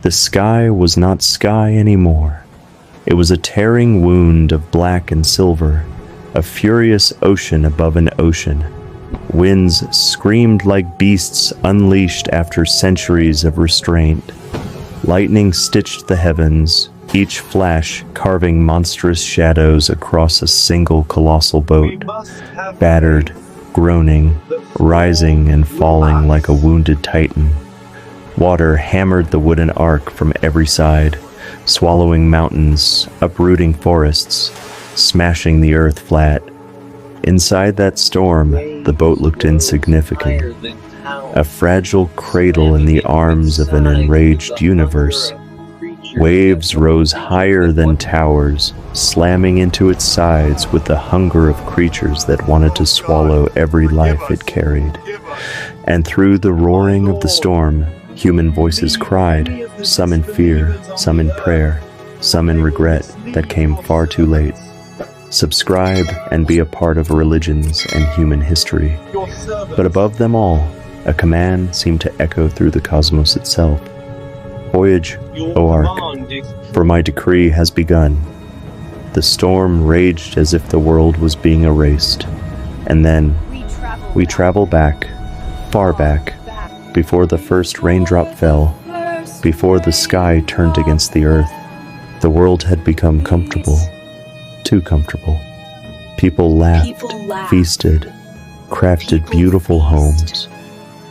The sky was not sky anymore. It was a tearing wound of black and silver, a furious ocean above an ocean. Winds screamed like beasts unleashed after centuries of restraint. Lightning stitched the heavens, each flash carving monstrous shadows across a single colossal boat, battered, groaning, rising and falling like a wounded titan. Water hammered the wooden ark from every side, swallowing mountains, uprooting forests, smashing the earth flat. Inside that storm, the boat looked insignificant, a fragile cradle in the arms of an enraged universe. Waves rose higher than towers, slamming into its sides with the hunger of creatures that wanted to swallow every life it carried. And through the roaring of the storm, human voices cried, some in fear, some in prayer, some in regret that came far too late. Subscribe and be a part of religions and human history. But above them all, a command seemed to echo through the cosmos itself. Voyage, O Ark, for my decree has begun. The storm raged as if the world was being erased. And then we travel back, far back, before the first raindrop fell, before the sky turned against the earth. The world had become comfortable, too comfortable. People laughed, feasted, crafted beautiful homes,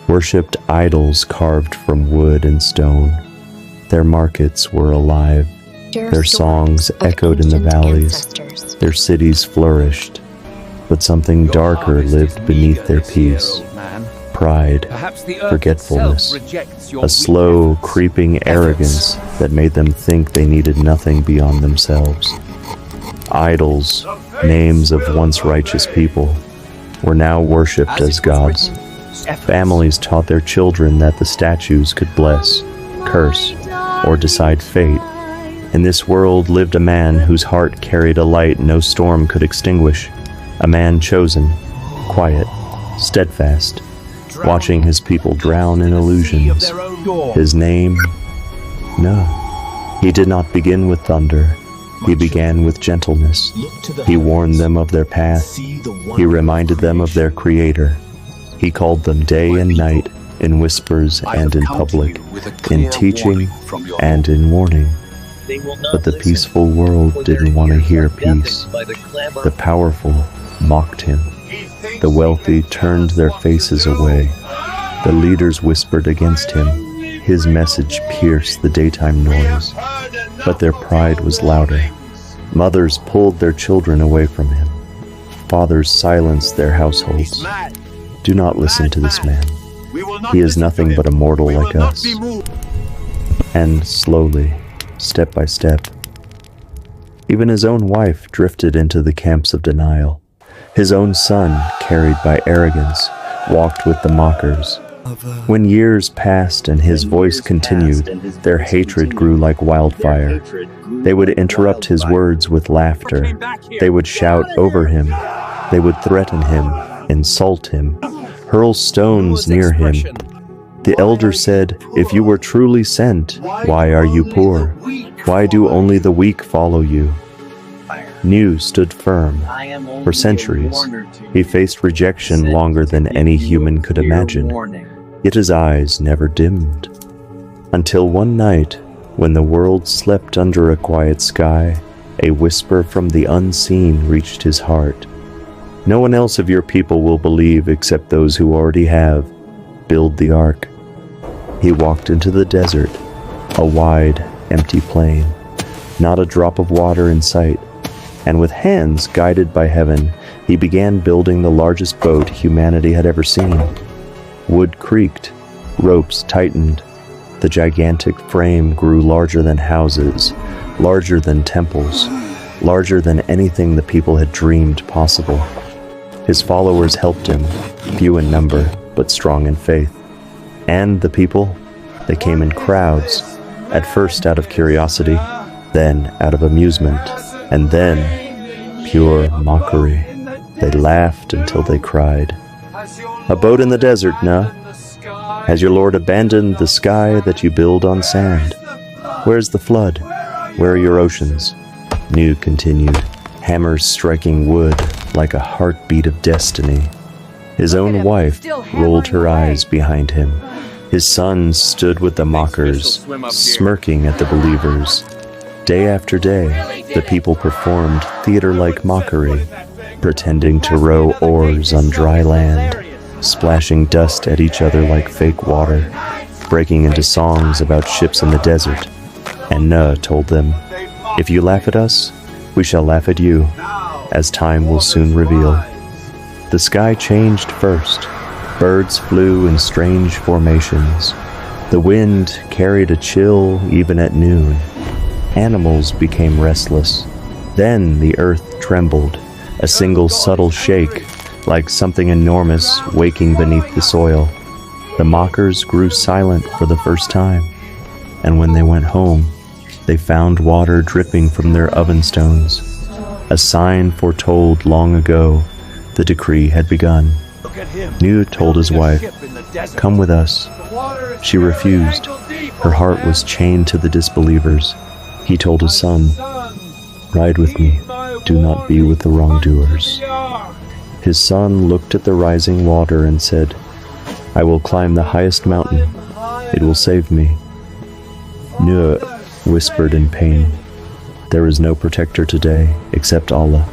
worshipped idols carved from wood and stone. Their markets were alive, their songs echoed in the valleys, their cities flourished, but something darker lived beneath their peace. Pride, forgetfulness, a slow, creeping arrogance that made them think they needed nothing beyond themselves. Idols, names of once righteous people, were now worshipped as gods. Families taught their children that the statues could bless, curse, or decide fate. In this world lived a man whose heart carried a light no storm could extinguish, a man chosen, quiet, steadfast, watching his people drown in illusions. His name? No. He did not begin with thunder. He began with gentleness. He warned them of their path. He reminded them of their Creator. He called them day and night, in whispers and in public, in teaching and in warning. But the peaceful world didn't want to hear peace. The powerful mocked him. The wealthy turned their faces away. The leaders whispered against him. His message pierced the daytime noise, but their pride was louder. Mothers pulled their children away from him. Fathers silenced their households. Do not listen to this man. He is nothing but a mortal like us. And slowly, step by step, even his own wife drifted into the camps of denial. His own son, carried by arrogance, walked with the mockers. When years passed and his voice continued, their hatred grew like wildfire. They would interrupt his words with laughter. They would shout over him. They would threaten him, insult him, hurl stones near him. The elder said, "If you were truly sent, why are you poor? Why do only the weak follow you?" Nuh stood firm. For centuries, he faced rejection longer than any human could imagine, yet his eyes never dimmed. Until one night, when the world slept under a quiet sky, a whisper from the unseen reached his heart. No one else of your people will believe except those who already have. Build the ark. He walked into the desert, a wide, empty plain, not a drop of water in sight, and with hands guided by heaven, he began building the largest boat humanity had ever seen. Wood creaked, ropes tightened. The gigantic frame grew larger than houses, larger than temples, larger than anything the people had dreamed possible. His followers helped him, few in number, but strong in faith. And the people, they came in crowds, at first out of curiosity, then out of amusement, and then pure mockery. They laughed until they cried. A boat in the desert, Nuh? Has your Lord abandoned the sky that you build on sand? Where's the flood? Where are your oceans? Nuh continued, hammers striking wood like a heartbeat of destiny. His own wife rolled her eyes behind him. His son stood with the mockers, smirking at the believers. Day after day, the people performed theater-like mockery, pretending to row oars on dry land, splashing dust at each other like fake water, breaking into songs about ships in the desert. And Nuh told them, "If you laugh at us, we shall laugh at you, as time will soon reveal." The sky changed first. Birds flew in strange formations. The wind carried a chill even at noon. Animals became restless. Then the earth trembled, a single subtle shake, like something enormous waking beneath the soil. The mockers grew silent for the first time, and when they went home, they found water dripping from their oven stones. A sign foretold long ago the decree had begun. Nuh told his wife, "Come with us." She refused. Her heart was chained to the disbelievers. He told his son, "Ride with me. Do not be with the wrongdoers." His son looked at the rising water and said, "I will climb the highest mountain. It will save me." Nuh whispered in pain, "There is no protector today except Allah."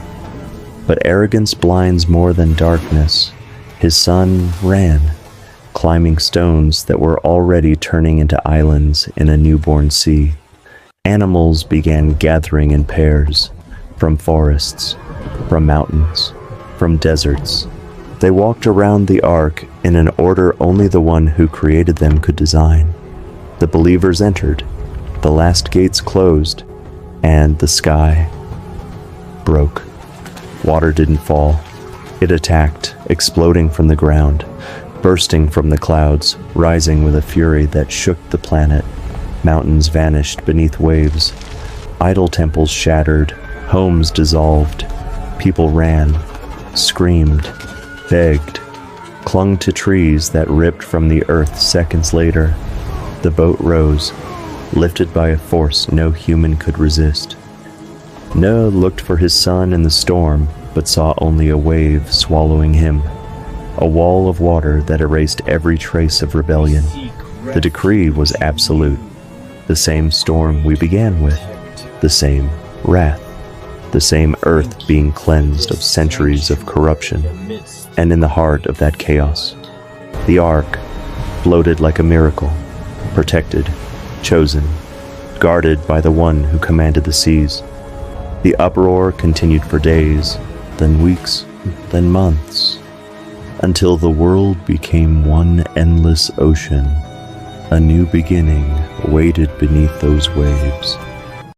But arrogance blinds more than darkness. His son ran, climbing stones that were already turning into islands in a newborn sea. Animals began gathering in pairs, from forests, from mountains, from deserts. They walked around the ark in an order only the one who created them could design. The believers entered, the last gates closed, and the sky broke. Water didn't fall. It attacked, exploding from the ground, bursting from the clouds, rising with a fury that shook the planet. Mountains vanished beneath waves. Idol temples shattered, homes dissolved. People ran, screamed, begged, clung to trees that ripped from the earth seconds later. The boat rose, lifted by a force no human could resist. Nuh looked for his son in the storm, but saw only a wave swallowing him, a wall of water that erased every trace of rebellion. The decree was absolute. The same storm we began with, the same wrath, the same earth being cleansed of centuries of corruption. And in the heart of that chaos, the ark floated like a miracle, protected, chosen, guarded by the one who commanded the seas. The uproar continued for days, then weeks, then months, until the world became one endless ocean. A new beginning waited beneath those waves.